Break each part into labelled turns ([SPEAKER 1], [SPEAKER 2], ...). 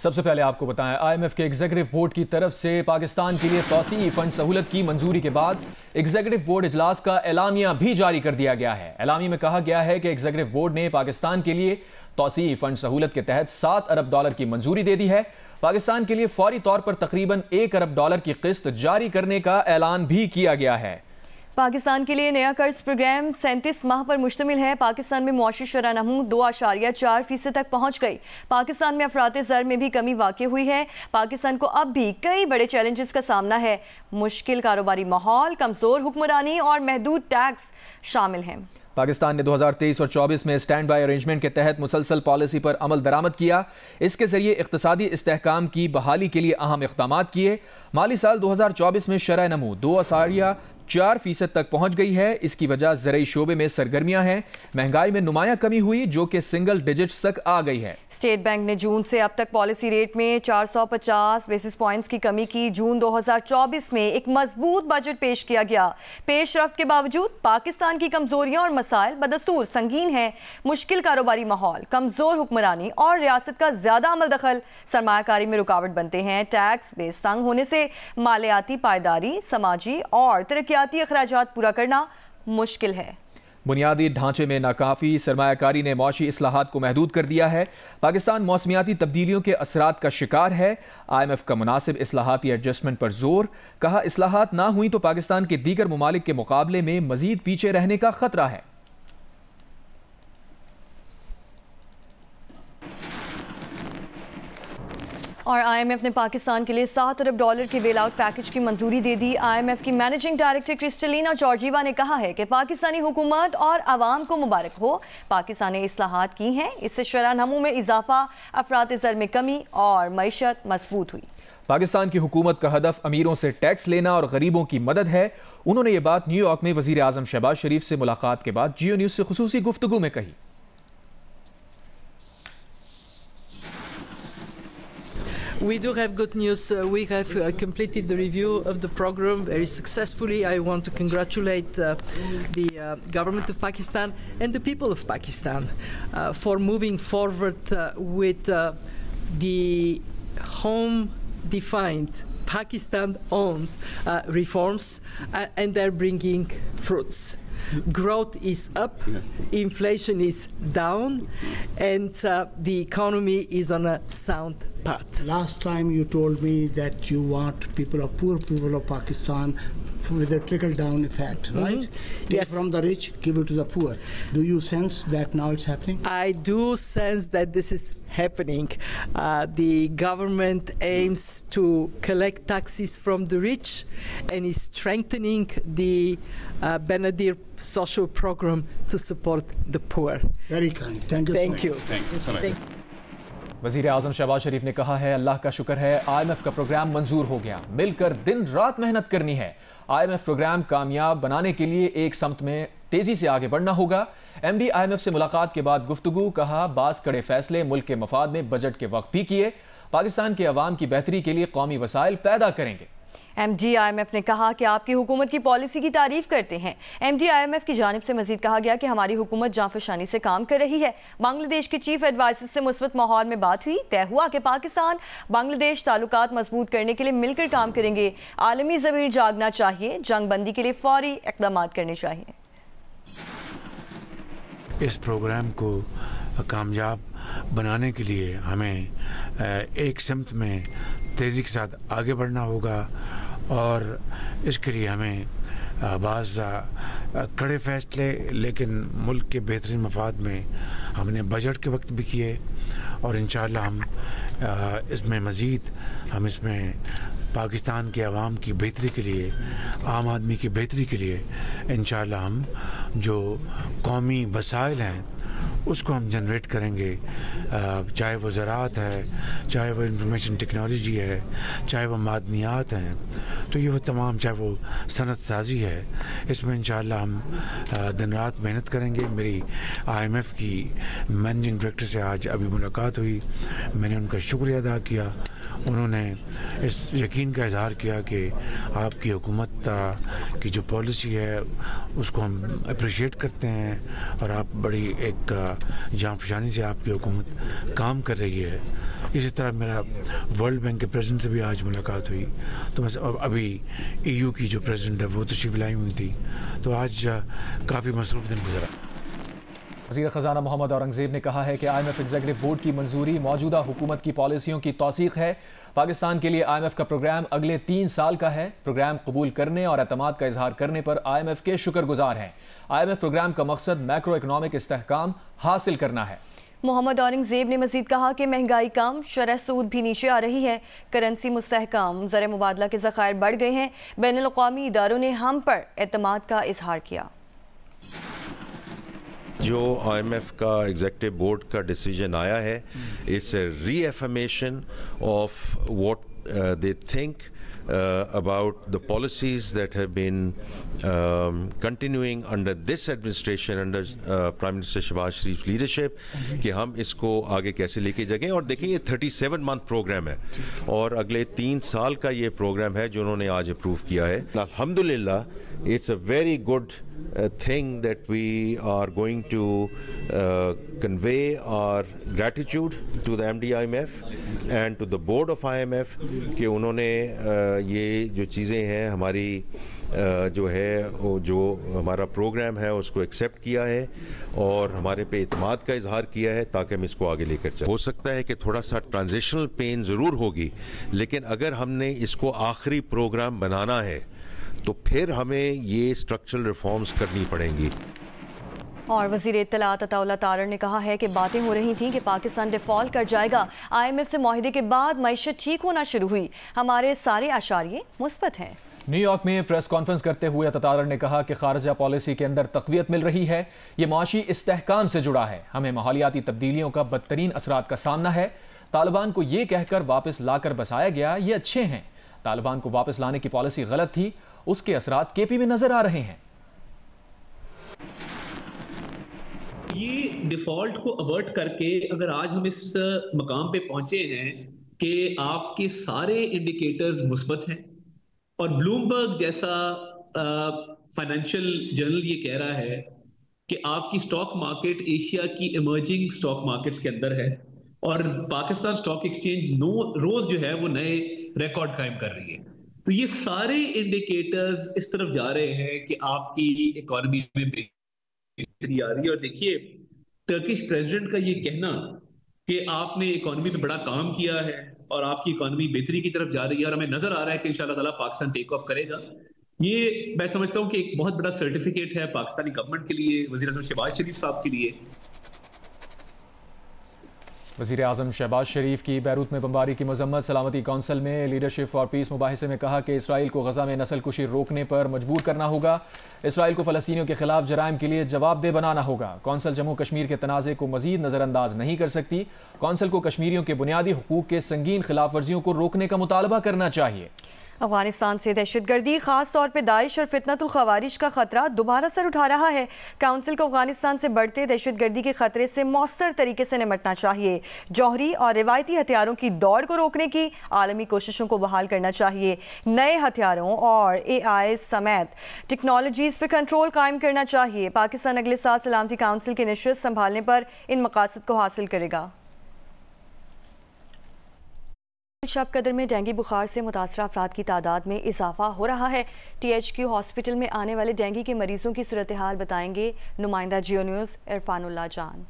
[SPEAKER 1] सबसे पहले आपको बताएं, आईएमएफ के एग्जीक्यूटिव बोर्ड की तरफ से पाकिस्तान के लिए तौसीई फंड सहूलत की मंजूरी के बाद एग्जीक्यूटिव बोर्ड इजलास का एलामिया भी जारी कर दिया गया है। एलामिया में कहा गया है कि एग्जीक्यूटिव बोर्ड ने पाकिस्तान के लिए तौसीई फंड सहूलत के तहत $7 अरब की मंजूरी दे दी है। पाकिस्तान के लिए फौरी तौर पर तकरीबन $1 अरब की किस्त जारी करने का ऐलान भी किया गया है।
[SPEAKER 2] पाकिस्तान के लिए नया कर्ज प्रोग्राम 37 माह पर मुश्तमिल है। पाकिस्तान में मुआशी शरह नमू 2.4% तक पहुंच गई। पाकिस्तान में अफरात ज़र में भी कमी वाक़ हुई है। पाकिस्तान को अब भी कई बड़े चैलेंजेस का सामना है। मुश्किल कारोबारी माहौल, कमज़ोर हुक्मरानी और महदूद टैक्स शामिल हैं।
[SPEAKER 1] पाकिस्तान ने 2023 और 24 में स्टैंड बाई अरेंजमेंट के तहत मुसलसल पॉलिसी पर अमल दरामद किया। इसके जरिए इक़्तिसादी इस्तेहकाम की बहाली के लिए अहम इक़दाम किए। माली साल 2024 में शरह नमू 2.4% तक पहुंच गई है। इसकी वजह ज़रई शोबे में सरगर्मियां हैं। महंगाई में नुमाया कमी हुई जो कि सिंगल डिजिट्स तक आ गई है।
[SPEAKER 2] स्टेट बैंक ने जून से अब तक पॉलिसी रेट में 450 बेसिस पॉइंट्स की कमी की। जून 2024 में एक मजबूत बजट पेश किया गया। पेशरफ्त के बावजूद पाकिस्तान की कमजोरियां और मसाइल बदस्तूर संगीन हैं। मुश्किल कारोबारी माहौल, कमजोर हुक्मरानी और रियासत का ज्यादा अमल दखल सरमायाकारी में रुकावट बनते हैं। टैक्स बेस तंग होने से मालियाती पायदारी, समाजी और तरक्याती अखराजात पूरा करना मुश्किल है।
[SPEAKER 1] बुनियादी ढांचे में नाकाफी सरमायाकारी ने मौशी इस्लाहात को महदूद कर दिया है। पाकिस्तान मौसमियाती तब्दीलियों के असरात का शिकार है। IMF का मुनासिब इस्लाहाती एडजस्टमेंट पर जोर। कहा, इस्लाहात ना हुई तो पाकिस्तान के दीगर ममालिक के मुकाबले में मजीद पीछे रहने का खतरा है।
[SPEAKER 2] और IMF ने पाकिस्तान के लिए $7 अरब के बेल आउट पैकेज की मंजूरी दे दी। IMF की मैनेजिंग डायरेक्टर क्रिस्टलिना जॉर्जीवा ने कहा है कि पाकिस्तानी हुकूमत और आवाम को मुबारक हो। पाकिस्तान ने इस्लाहात की हैं, इससे शरह नमू में इजाफा, अफरात ज़र में कमी और मईशत मजबूत हुई।
[SPEAKER 1] पाकिस्तान की हुकूमत का हदफ अमीरों से टैक्स लेना और गरीबों की मदद है। उन्होंने ये बात न्यूयॉर्क में वजीर आजम शहबाज शरीफ से मुलाकात के बाद जियो न्यूज़ से खुसूसी गुफ्तगू में कही।
[SPEAKER 3] We do have good news. We have completed the review of the program very successfully. I want to congratulate the government of Pakistan and the people of Pakistan for moving forward with the home-defined, Pakistan-owned reforms, and they're bringing fruits. Growth is up, inflation is down, and the economy is on a sound path.
[SPEAKER 4] Last time you told me that you want poor people of Pakistan with a trickle-down effect, right? Take
[SPEAKER 3] Yes.
[SPEAKER 4] from the rich, give it to the poor. Do you sense that now it's happening?
[SPEAKER 3] I do sense that this is happening. The government aims to collect taxes from the rich and is strengthening the Benadir social program to support the poor.
[SPEAKER 4] Very kind. Thank you.
[SPEAKER 3] Thank
[SPEAKER 4] so
[SPEAKER 3] you.
[SPEAKER 4] much.
[SPEAKER 3] Thank you.
[SPEAKER 1] वजीर आजम शहबाज शरीफ ने कहा है, अल्लाह का शुक्र है IMF का programme मंजूर हो गया। मिलकर दिन रात मेहनत करनी है। IMF प्रोग्राम कामयाब बनाने के लिए एक समत में तेजी से आगे बढ़ना होगा। MD IMF से मुलाकात के बाद गुफ्तगू। कहा, बास कड़े फैसले मुल्क के मफाद में बजट के वक्त भी किए। पाकिस्तान के अवाम की बेहतरी के लिए कौमी वसाइल पैदा करेंगे।
[SPEAKER 2] MD IMF ने कहा कि आपकी हुकूमत की पॉलिसी की तारीफ करते हैं। MD IMF की जानिब से मजीद कहा गया कि हमारी हुकूमत जांफशानी से काम कर रही है। बांग्लादेश के चीफ एडवाइजर से मुस्बत माहौल में बात हुई। तय हुआ कि पाकिस्तान बांग्लादेश ताल्लुकात मजबूत करने के लिए मिलकर काम करेंगे। आलमी ज़मीर जागना चाहिए, जंग बंदी के लिए फौरी इक़दाम करने चाहिए।
[SPEAKER 5] इस प्रोग्राम को कामयाब बनाने के लिए हमें एक सिमत में तेज़ी के साथ आगे बढ़ना होगा और इसके लिए हमें बाज़ कड़े फैसले लेकिन मुल्क के बेहतरीन मफाद में हमने बजट के वक्त भी किए और इंशाअल्लाह हम इसमें मज़ीद हम इसमें पाकिस्तान के अवाम की बेहतरी के लिए, आम आदमी की बेहतरी के लिए इंशाअल्लाह हम जो कौमी वसाइल हैं उसको हम जनरेट करेंगे। चाहे वो ज़राअत है, चाहे वो इंफॉर्मेशन टेक्नोलॉजी है, चाहे वो मादनियात हैं, तो ये वो तमाम, चाहे वो सनत साजी है, इसमें इंशाअल्लाह हम दिन रात मेहनत करेंगे। मेरी IMF की मैनेजिंग डायरेक्टर से आज अभी मुलाकात हुई। मैंने उनका शुक्रिया अदा किया। उन्होंने इस यकीन का इजहार किया कि आपकी हुकूमत की जो पॉलिसी है उसको हम अप्रिशिएट करते हैं और आप बड़ी एक जांफशानी से आपकी हुकूमत काम कर रही है। इसी तरह मेरा वर्ल्ड बैंक के प्रेसिडेंट से भी आज मुलाकात हुई। तो बस अभी EU की जो प्रेसिडेंट है वो तशरीफ लाई हुई थी, तो आज काफ़ी मसरूफ़ दिन गुजरा।
[SPEAKER 1] वज़ीर ख़ज़ाना मोहम्मद औरंगज़ेब ने कहा है कि IMF एग्जीक्यूटिव बोर्ड की मंजूरी मौजूदा हुकूमत की पॉलिसियों की तौसीक़ है। पाकिस्तान के लिए IMF का प्रोग्राम अगले 3 साल का है। प्रोग्राम कबूल करने और एतमाद का इजहार करने पर IMF के शुक्रगुजार हैं। IMF प्रोग्राम का मकसद मैक्रो इकनॉमिक इस्तेहकाम हासिल करना है।
[SPEAKER 2] मोहम्मद औरंगज़ेब ने मजीद कहा कि महंगाई कम, शरह सूद भी नीचे आ रही है, करेंसी मुस्तहकम, ज़र मुबादला के ज़खायर बढ़ गए हैं। बैनुल अक़वामी इदारों ने हम पर एतमाद का इजहार किया।
[SPEAKER 6] जो IMF का एग्जीक्यूटिव बोर्ड का डिसीजन आया है, it's a reaffirmation of what they think about the policies that have been continuing under this administration, under Prime Minister Shehbaz Sharif's leadership, कि हम इसको आगे कैसे लेके जाएंगे। और देखिए ये 37 मंथ प्रोग्राम है और अगले 3 साल का ये प्रोग्राम है जो उन्होंने आज अप्रूव किया है। अल्हम्दुलिल्लाह it's a very good thing that we are going to convey our gratitude to the MD IMF and to the board of IMF कि उन्होंने ये जो चीज़ें हैं हमारी जो है वो जो हमारा प्रोग्राम है उसको एक्सेप्ट किया है और हमारे पे इत्मीनान का इजहार किया है ताकि हम इसको आगे लेकर चलें। हो सकता है कि थोड़ा सा ट्रांजिशनल पेन ज़रूर होगी, लेकिन अगर हमने इसको आखिरी प्रोग्राम बनाना है तो फिर हमें ये स्ट्रक्चरल रिफॉर्म्स करनी पड़ेंगी।
[SPEAKER 2] और वज़ीर इत्तलात अताउल्लाह तारड़ ने कहा है कि बातें हो रही थीं कि पाकिस्तान डिफ़ॉल्ट कर जाएगा। IMF से मुआहदे के बाद मईशत ठीक होना शुरू हुई। हमारे सारे आशारिये मुस्बत हैं।
[SPEAKER 1] न्यूयॉर्क में प्रेस कॉन्फ्रेंस करते हुए अतातारड़ ने कहा कि खारजा पॉलिसी के अंदर तक़वियत मिल रही है, ये माशी इस्तेहकाम से जुड़ा है। हमें माहौलियाती तब्दीलियों का बदतरीन असरात का सामना है। तालिबान को ये कहकर वापस लाकर बसाया गया, ये अच्छे हैं। तालिबान को वापस लाने की पॉलिसी गलत थी, उसके असरात KP में नजर आ रहे हैं।
[SPEAKER 7] ये डिफॉल्ट को अवर्ट करके अगर आज हम इस मकाम पे पहुंचे हैं कि आपके सारे इंडिकेटर्स मुस्बत हैं और ब्लूमबर्ग जैसा फाइनेंशियल जर्नल ये कह रहा है कि आपकी स्टॉक मार्केट एशिया की इमर्जिंग स्टॉक मार्केट्स के अंदर है और पाकिस्तान स्टॉक एक्सचेंज रोज जो है वो नए रिकॉर्ड कायम कर रही है। तो ये सारे इंडिकेटर्स इस तरफ जा रहे हैं कि आपकी इकोनॉमी में बेहतरी आ रही है। और देखिए टर्किश प्रेसिडेंट का ये कहना कि आपने इकोनॉमी में बड़ा काम किया है और आपकी इकोनॉमी बेहतरी की तरफ जा रही है और हमें नजर आ रहा है कि इंशाल्लाह ताला पाकिस्तान टेक ऑफ करेगा, ये मैं समझता हूँ कि एक बहुत बड़ा सर्टिफिकेट है पाकिस्तानी गवर्नमेंट के लिए, वज़ीर आज़म शहबाज शरीफ साहब के लिए।
[SPEAKER 1] वज़ीर आज़म शहबाज शरीफ की बैरूत में बमबारी की मजम्मत। सलामती कौंसिल में लीडरशिप फॉर पीस मुबाहिसे में कहा कि इसराइल को गजा में नस्ल कुशी रोकने पर मजबूर करना होगा। इसराइल को फ़लस्तीनियों के खिलाफ जराइम के लिए जवाबदेह बनाना होगा। कौंसिल जम्मू कश्मीर के तनाज़े को मजीद नज़रअंदाज नहीं कर सकती। कौंसिल को कश्मीरियों के बुनियादी हुकूक के संगीन खिलाफ वर्जियों को रोकने का मुतालबा करना चाहिए।
[SPEAKER 2] अफगानिस्तान से दहशतगर्दी, खास तौर पर दाइश और फितनतुल खवारिज का खतरा दोबारा सर उठा रहा है। काउंसिल को अफगानिस्तान से बढ़ते दहशतगर्दी के खतरे से मौसर तरीके से निपटना चाहिए। जौहरी और रिवायती हथियारों की दौड़ को रोकने की आलमी कोशिशों को बहाल करना चाहिए। नए हथियारों और AI समेत टेक्नोलॉजीज पर कंट्रोल कायम करना चाहिए। पाकिस्तान अगले साल सलामती काउंसिल की नशस्त संभालने पर इन मकासद को हासिल करेगा। शब कदर में डेंगू बुखार से मुतासर अफराद की तादाद में इजाफा हो रहा है। THQ हॉस्पिटल में आने वाले डेंगू के मरीजों की सूरत हाल बताएंगे नुमाइंदा जियो न्यूज़ इरफानुल्लाह जान।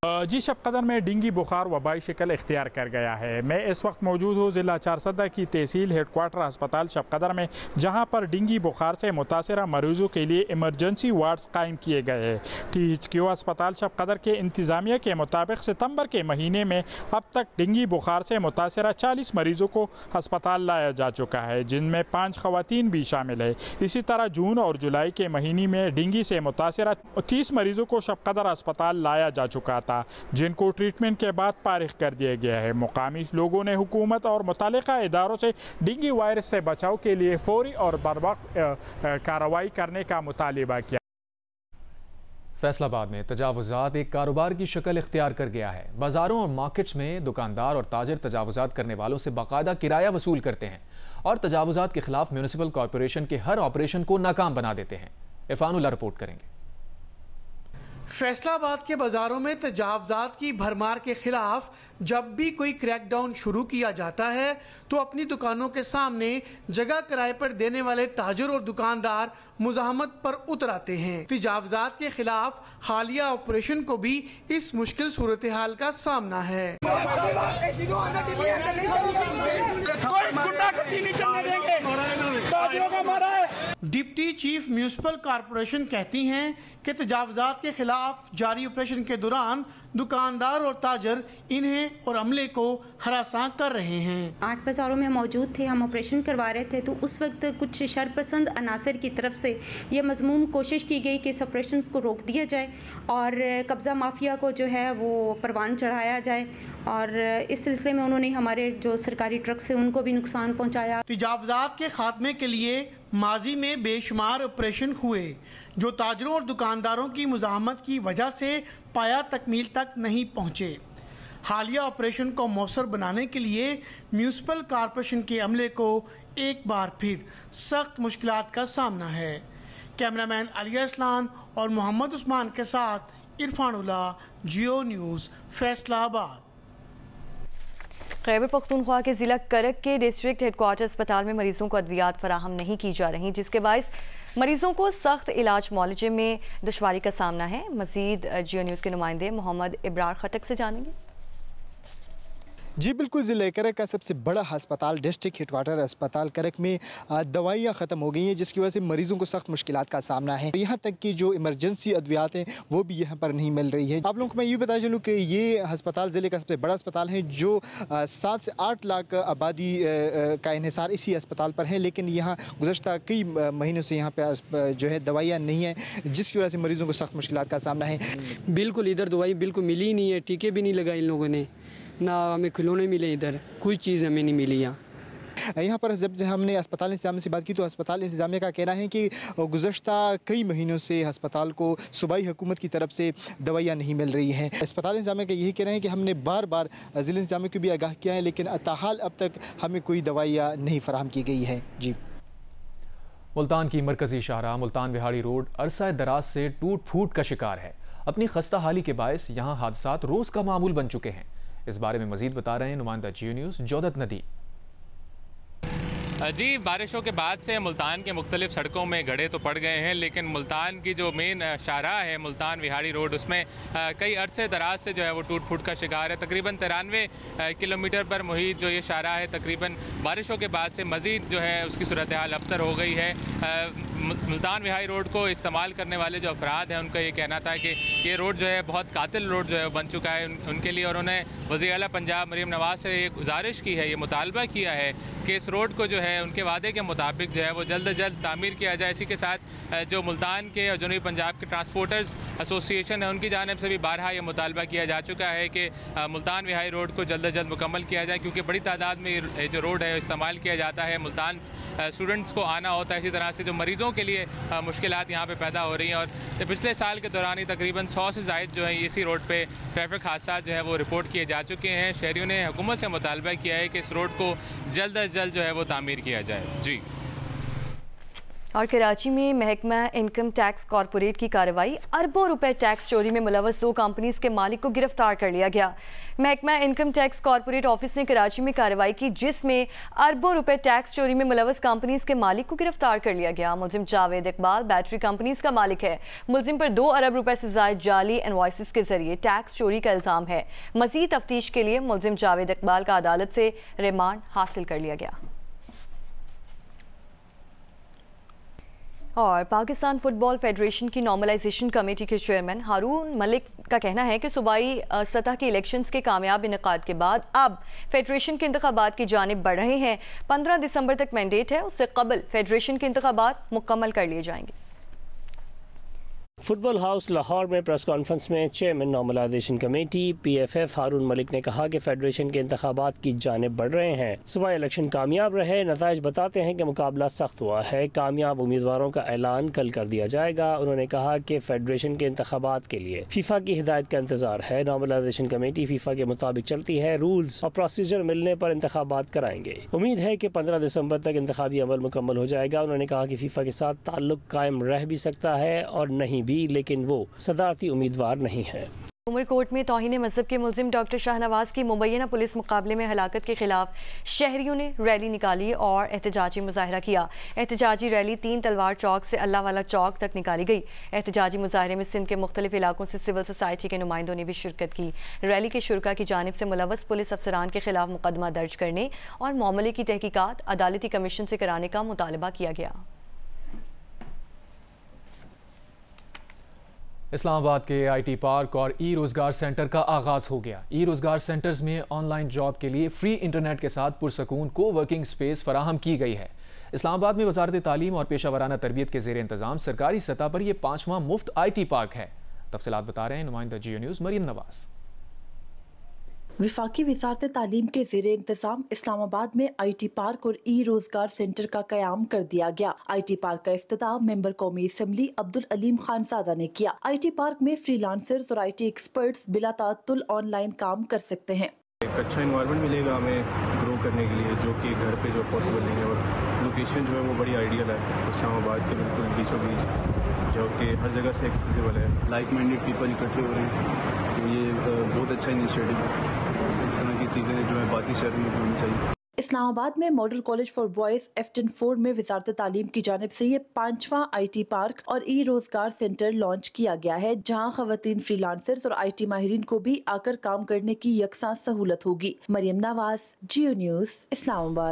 [SPEAKER 8] जी शब कदर में डेंगू बुखार वबाई शिकल इख्तियार कर गया है। मैं इस वक्त मौजूद हूँ ज़िला चारसदा की तहसील हेडक्वार्टर अस्पताल शब कदर में, जहाँ पर डेंगू बुखार से मुतासरा मरीजों के लिए इमरजेंसी वार्ड्स कायम किए गए हैं। THQ अस्पताल शब कदर के इंतज़ामिया के मुताबिक सितंबर के महीने में अब तक डेंगू बुखार से मुतासरा 40 मरीजों को अस्पताल लाया जा चुका है, जिनमें 5 ख़वातीन भी शामिल है। इसी तरह जून और जुलाई के महीने में डेंगू से मुतासरा 30 मरीजों को शब कदर अस्पताल लाया जा चुका था, जिनको ट्रीटमेंट के बाद फारिग कर दिया गया है। मुकामी लोगों ने हुकूमत और मुतालिका इदारों से डेंगू वायरस से बचाव के लिए फौरी और बर्वक्त कार्रवाई करने का मुतालिबा किया।
[SPEAKER 1] फैसलाबाद में तजावुज़ात एक कारोबार की शक्ल इख्तियार कर गया है। बाजारों और मार्केट्स में दुकानदार और ताजर तजावुज़ात करने वालों से बाकायदा किराया वसूल करते हैं और तजावुज़ात के खिलाफ म्यूनिसिपल कॉरपोरेशन के हर ऑपरेशन को नाकाम बना देते हैं। इरफानुल्लाह रिपोर्ट करेंगे।
[SPEAKER 4] फैसलाबाद के बाजारों में तजावजात की भरमार के खिलाफ जब भी कोई क्रैकडाउन शुरू किया जाता है तो अपनी दुकानों के सामने जगह किराए पर देने वाले ताजर और दुकानदार मुजाहमत पर उतर आते हैं। तजावजात के खिलाफ हालिया ऑपरेशन को भी इस मुश्किल सूरत हाल का सामना है। डिप्टी चीफ म्यूनिसिपल कॉरपोरेशन कहती हैं कि तजावजात के खिलाफ जारी ऑपरेशन के दौरान दुकानदार और ताजर इन्हें और अमले को हरासा कर रहे हैं।
[SPEAKER 9] 8 बाजारों में मौजूद थे, हम ऑपरेशन करवा रहे थे तो उस वक्त कुछ शरपसंद अनासर की तरफ से ये मज़मूम कोशिश की गई कि इस ऑपरेशन को रोक दिया जाए और कब्ज़ा माफिया को जो है वो परवान चढ़ाया जाए और इस सिलसिले में उन्होंने हमारे जो सरकारी ट्रक्स हैं उनको भी नुकसान पहुँचाया।
[SPEAKER 4] तजावजात के खात्मे के लिए माजी में बेशुमार ऑपरेशन हुए जो ताजरों और दुकानदारों की मुजाहमत की वजह से पाया तकमील तक नहीं पहुँचे। हालिया ऑपरेशन को मौसर बनाने के लिए म्यूनिसिपल कॉरपोरेशन के अमले को एक बार फिर सख्त मुश्किलात का सामना है। कैमरामैन अली असलान और मोहम्मद उस्मान के साथ इरफानुल्ला, जियो न्यूज़, फैसलाबाद।
[SPEAKER 2] खैबर पख्तूनख्वा के ज़िला करक के डिस्ट्रिक्ट हेडक्वार्टर अस्पताल में मरीजों को अद्वियात फराहम नहीं की जा रही, जिसके बायस मरीजों को सख्त इलाज मुआलजे में दुश्वारी का सामना है। मज़ीद जियो न्यूज़ के नुमाइंदे मोहम्मद इब्रार खटक से जानेंगे।
[SPEAKER 10] जी बिल्कुल, ज़िला करक का सबसे बड़ा अस्पताल डिस्ट्रिक्ट हेडक्वार्टर अस्पताल करक में दवाइयाँ ख़त्म हो गई हैं, जिसकी वजह से मरीज़ों को सख्त मुश्किलात का सामना है। यहाँ तक कि जो इमरजेंसी अद्वियात हैं वो भी यहाँ पर नहीं मिल रही है। आप लोगों को मैं ये बता चलूँ कि ये अस्पताल ज़िले का सबसे बड़ा अस्पताल है जो 7 से 8 लाख आबादी का इन्हिसार इसी अस्पताल पर है, लेकिन यहाँ गुज़श्ता कई महीनों से यहाँ पर जो है दवाइयाँ नहीं हैं, जिसकी वजह से मरीज़ों को सख्त मुश्किलात का सामना है।
[SPEAKER 11] बिल्कुल इधर दवाई बिल्कुल मिली ही नहीं है, टीके भी नहीं लगाए इन लोगों ने, ना हमें खिलौने मिले, इधर कोई चीज़ हमें नहीं मिली।
[SPEAKER 10] यहाँ पर जब हमने अस्पताल इंतजामिया से बात की तो अस्पताल इंतजामिया का कहना है कि गुज़श्ता कई महीनों से अस्पताल को सूबाई हुकूमत की तरफ से दवाइयाँ नहीं मिल रही हैं। अस्पताल इंतजामिया का यही कहना है कि हमने बार बार ज़िला इंतजामिया को भी आगाह किया है, लेकिन ताहाल अब तक हमें कोई दवाइयाँ नहीं फराहम की गई है। जी,
[SPEAKER 1] मुल्तान की मरकजी शाहराह मुल्तान विहाड़ी रोड अरसा दराज से टूट फूट का शिकार है। अपनी खस्ता हाली के बायस यहाँ हादसात रोज़ का मामूल बन चुके हैं। इस बारे में मजीद बता रहे हैं नुमाइंदा जियो न्यूज़ जौदत नदी।
[SPEAKER 12] जी, बारिशों के बाद से मुल्तान के मुख्तलिफ सड़कों में गड्ढे तो पड़ गए हैं, लेकिन मुल्तान की जो मेन शाहराह है मुल्तान विहाड़ी रोड, उसमें कई अरसे दराज से जो है वो टूट फूट का शिकार है। तकरीबन 93 किलोमीटर पर मुहित जो ये शाहराह है, तकरीबन बारिशों के बाद से मज़ीद जो है उसकी सूरत हाल अबतर हो गई है। मुल्तान विहाड़ी रोड को इस्तेमाल करने वाले जो अफराद हैं उनका ये कहना था कि ये रोड जो है बहुत कातिल रोड जो है बन चुका है उनके लिए, और उन्होंने वज़ीर आला पंजाब मरीम नवाज़ से ये गुजारिश की है, ये मुतालबा किया है कि इस रोड को जो है उनके वादे के मुताबिक जो है वो जल्द अज जल्द तामीर किया जाए। इसी के साथ जो मुल्तान के और जनूबी पंजाब के ट्रांसपोर्टर्स एसोसिएशन है उनकी जानिब से भी बारहा ये मुतालबा किया जा चुका है कि मुल्तान विहाड़ी रोड को जल्द अज जल्द मुकम्मल किया जाए, क्योंकि बड़ी तादाद में जो रोड है इस्तेमाल किया जाता है। मुल्तान स्टूडेंट्स को आना होता है, इसी तरह से जो मरीज़ों के लिए मुश्किलात यहाँ पे पैदा हो रही हैं। और पिछले साल के दौरान ही तकरीबन 100 से ज़ायद जो है इसी रोड पे ट्रैफिक हादसा जो है वो रिपोर्ट किए जा चुके हैं। शहरियों ने हुकूमत से मुतालबा किया है कि इस रोड को जल्द अज जल्द जो है वो तामीर किया जाए। जी,
[SPEAKER 2] और कराची में महकमा इनकम टैक्स कॉरपोरेट की कार्रवाई, अरबों रुपए टैक्स चोरी में मुलव्वस 2 कंपनीज के मालिक को गिरफ्तार कर लिया गया। महकमा इनकम टैक्स कॉरपोरेट ऑफिस ने कराची में कार्रवाई की, जिसमें अरबों रुपए टैक्स चोरी में मुलव्वस कंपनीज के मालिक को गिरफ्तार कर लिया गया। मुलजिम जावेद इकबाल बैटरी कंपनीज का मालिक है। मुलजिम पर 2 अरब रुपए से जायद जाली इनवॉइसेस के जरिए टैक्स चोरी का इल्जाम है। मजीद तफ्तीश के लिए मुलजिम जावेद इकबाल का अदालत से रिमांड हासिल कर लिया गया। और पाकिस्तान फुटबॉल फेडरेशन की नॉर्मलाइजेशन कमेटी के चेयरमैन हारून मलिक का कहना है कि सूबाई सतह के इलेक्शंस के कामयाब इनेकाद के बाद अब फेडरेशन के इंतखाबात की जानिब बढ़ रहे हैं। 15 दिसंबर तक मैंडेट है, उससे कबल फेडरेशन के इंतखाबात मुकम्मल कर लिए जाएंगे।
[SPEAKER 13] फुटबॉल हाउस लाहौर में प्रेस कॉन्फ्रेंस में चेयरमैन नॉर्मलाइजेशन कमेटी PFF हारून मलिक ने कहा कि फेडरेशन के इंतखाबात की जानिब बढ़ रहे हैं। सुबह इलेक्शन कामयाब रहे, नताइज बताते हैं कि मुकाबला सख्त हुआ है। कामयाब उम्मीदवारों का ऐलान कल कर दिया जाएगा। उन्होंने कहा कि फेडरेशन के इंतखाबात के लिए फीफा की हिदायत का इंतजार है। नॉर्मलाइजेशन कमेटी फीफा के मुताबिक चलती है, रूल्स और प्रोसीजर मिलने पर इंतखाबात कराएंगे। उम्मीद है कि 15 दिसंबर तक इंतखाबी अमल मुकम्मल हो जाएगा। उन्होंने कहा कि फीफा के साथ ताल्लुक कायम रह भी सकता है और नहीं भी, लेकिन वो सदारती उम्मीदवार नहीं है।
[SPEAKER 2] उमरकोट में तौहीन मजहब के मुलजिम डॉक्टर शाहनवाज की मुबैना पुलिस मुकाबले में हलाकत के खिलाफ शहरियों ने रैली निकाली और एहतजाजी मुजाहरा किया। एहतजाजी रैली 3 तलवार चौक से अल्लाह वाला चौक तक निकाली गई। एहतजाजी मुजाहरे में सिंध के मुख्तलिफ इलाकों से सिविल सोसाइटी के नुमाइंदों ने भी शिरकत की। रैली के शुरका की जानिब से मुलव्वस पुलिस अफसरान के खिलाफ मुकदमा दर्ज करने और मामले की तहकीकात अदालती कमीशन से कराने का मुतालबा किया गया।
[SPEAKER 1] इस्लामाबाद के IT पार्क और रोज़गार सेंटर का आगाज़ हो गया। रोज़गार सेंटर्स में ऑनलाइन जॉब के लिए फ्री इंटरनेट के साथ पुरसकून को वर्किंग स्पेस फराहम की गई है। इस्लामाबाद में वजारत तालीम और पेशा वराना तरबियत के ज़ेर इंतज़ाम सरकारी सतह पर यह 5वां मुफ्त IT पार्क है। तफसीलात बता रहे हैं नुमाइंदा जियो न्यूज़ मरियम नवाज।
[SPEAKER 14] वफाकी वजारत तालीम के ज़ेर इंतज़ाम इस्लामाबाद में IT पार्क और रोज़गार सेंटर का क़याम कर दिया गया। IT पार्क का इफ्तिताह मेंबर कौमी असम्बली अब्दुल अलीम खानज़ादा ने किया। IT पार्क में फ्रीलांसर्स और IT एक्सपर्ट्स बिला ताअत्तुल ऑनलाइन काम कर सकते हैं।
[SPEAKER 15] एक अच्छा इन्वायरमेंट मिलेगा हमें ग्रो करने के लिए, जो कि घर पे जो पॉसिबल नहीं है, और लोकेशन जो है वो बड़ी आइडियल है इस्लामाबाद के बिल्कुल बीचों बीच, जो कि हर जगह से एक्सेसिबल है। लाइक माइंडेड पीपल इकट्ठे हो रहे हैं, तो ये बहुत अच्छा इनिशिएटिव है। इस तरह की चीज़ें जो है बाकी शहरों में भी होनी चाहिए।
[SPEAKER 14] इस्लामाबाद में model college for boys F10-4 में वजारत तालीम की जानिब से ये 5वां IT पार्क और रोज़गार सेंटर लॉन्च किया गया है, जहां खवातीन फ्रीलांसर्स और IT माहिरीन को भी आकर काम करने की यकसां सहूलत होगी। मरियम नवाज, जियो न्यूज़, इस्लामाबाद।